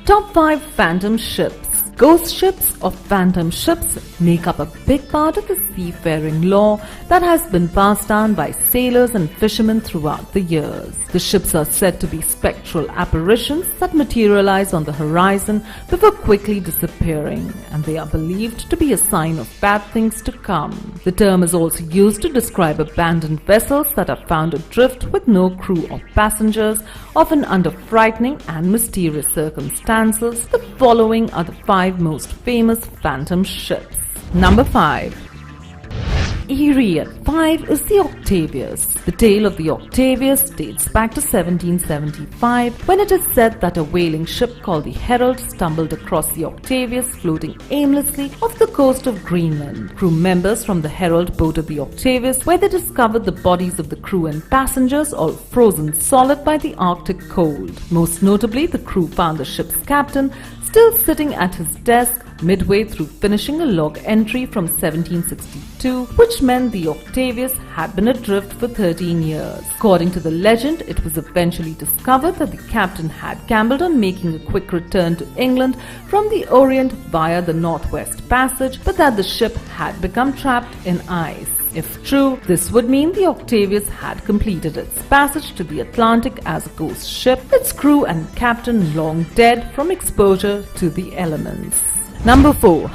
Top 5 Phantom Ships. Ghost ships or phantom ships make up a big part of the seafaring lore that has been passed down by sailors and fishermen throughout the years. The ships are said to be spectral apparitions that materialize on the horizon before quickly disappearing, and they are believed to be a sign of bad things to come. The term is also used to describe abandoned vessels that are found adrift with no crew or passengers, often under frightening and mysterious circumstances. The following are the 5 most famous phantom ships. Number 5. Eerie at 5 is the Octavius. The tale of the Octavius dates back to 1775, when it is said that a whaling ship called the Herald stumbled across the Octavius floating aimlessly off the coast of Greenland. Crew members from the Herald boarded the Octavius, where they discovered the bodies of the crew and passengers all frozen solid by the Arctic cold. Most notably, the crew found the ship's captain still sitting at his desk midway through finishing a log entry from 1762, which meant the Octavius had been adrift for 13 years. According to the legend, it was eventually discovered that the captain had gambled on making a quick return to England from the Orient via the Northwest Passage, but that the ship had become trapped in ice. If true, this would mean the Octavius had completed its passage to the Atlantic as a ghost ship, its crew and captain long dead from exposure to the elements. Number 4.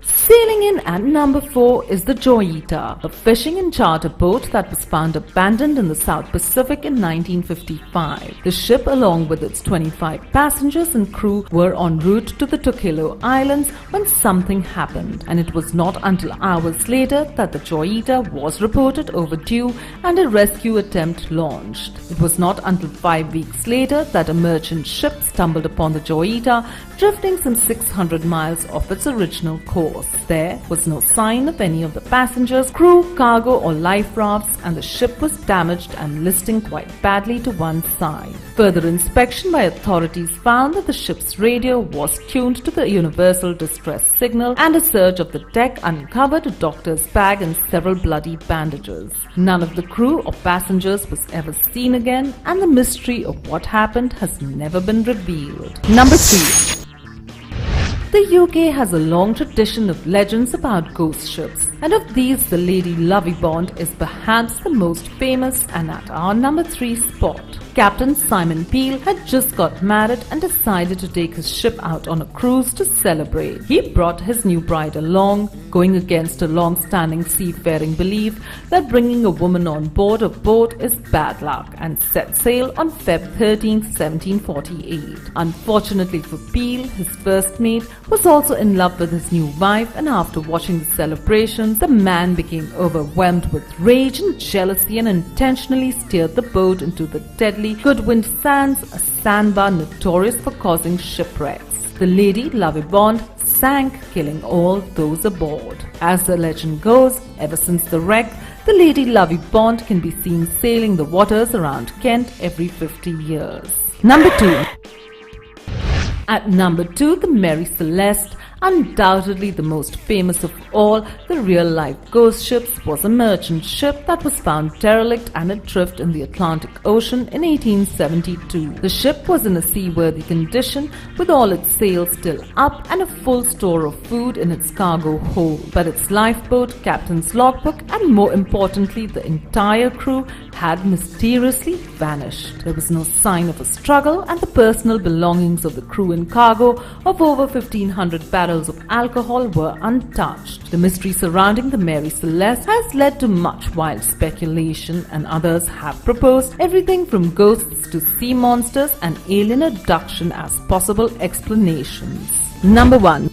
Sailing in at number 4 is the Joy Eater, a fishing and charter boat that was found abandoned in the South Pacific in 1955. The ship, along with its 25 passengers and crew, were en route to the Tokelau Islands when something happened, and it was not until hours later that the Joy Eater was reported overdue and a rescue attempt launched. It was not until 5 weeks later that a merchant ship stumbled upon the Joy Eater, drifting some 600 miles off its original course. There was no sign of any of the passengers, crew, cargo or life rafts, and the ship was damaged and listing quite badly to one side. Further inspection by authorities found that the ship's radio was tuned to the universal distress signal, and a search of the deck uncovered a doctor's bag and several bloody bandages. None of the crew or passengers was ever seen again, and the mystery of what happened has never been revealed. Number 3. The UK has a long tradition of legends about ghost ships, and of these the Lady Lovibond is perhaps the most famous, and at our number 3 spot. Captain Simon Peel had just got married and decided to take his ship out on a cruise to celebrate. He brought his new bride along, going against a long-standing seafaring belief that bringing a woman on board a boat is bad luck, and set sail on Feb 13, 1748. Unfortunately for Peel, his first mate was also in love with his new wife, and after watching the celebrations, the man became overwhelmed with rage and jealousy and intentionally steered the boat into the deadly Goodwind Sands, a sandbar notorious for causing shipwrecks. The Lady Lovibond sank, killing all those aboard. As the legend goes, ever since the wreck, the Lady Lovibond can be seen sailing the waters around Kent every 50 years. Number 2. At number 2, the Mary Celeste, undoubtedly the most famous of all the real-life ghost ships, was a merchant ship that was found derelict and adrift in the Atlantic Ocean in 1872. The ship was in a seaworthy condition, with all its sails still up and a full store of food in its cargo hold. But its lifeboat, captain's logbook, and more importantly the entire crew had mysteriously vanished. There was no sign of a struggle, and the personal belongings of the crew and cargo of over 1,500 barrels of alcohol were untouched. The mystery surrounding the Mary Celeste has led to much wild speculation, and others have proposed everything from ghosts to sea monsters and alien abduction as possible explanations. Number 1.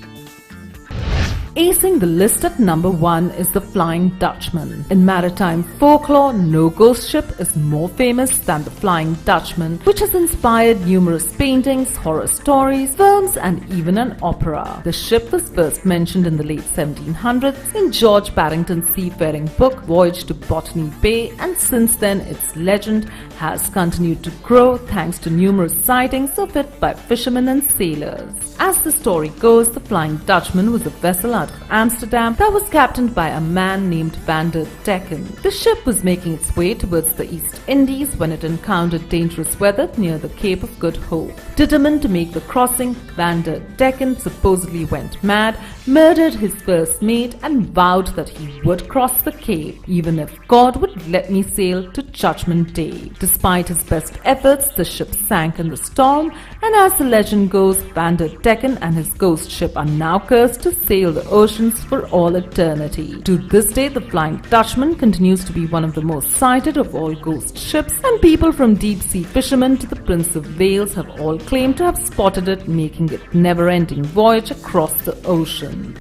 Acing the list at number 1 is the Flying Dutchman. In maritime folklore, no ghost ship is more famous than the Flying Dutchman, which has inspired numerous paintings, horror stories, films, and even an opera. The ship was first mentioned in the late 1700s in George Barrington's seafaring book Voyage to Botany Bay, and since then its legend has continued to grow thanks to numerous sightings of it by fishermen and sailors. As the story goes, the Flying Dutchman was a vessel out of Amsterdam that was captained by a man named Van der Decken. The ship was making its way towards the East Indies when it encountered dangerous weather near the Cape of Good Hope. Determined to make the crossing, Van der Decken supposedly went mad, murdered his first mate, and vowed that he would cross the Cape, even if God would let me sail to Judgment Day. Despite his best efforts, the ship sank in the storm, and as the legend goes, Van der Decken and his ghost ship are now cursed to sail the oceans for all eternity. To this day, the Flying Dutchman continues to be one of the most sighted of all ghost ships, and people from deep-sea fishermen to the Prince of Wales have all claimed to have spotted it making its never-ending voyage across the ocean.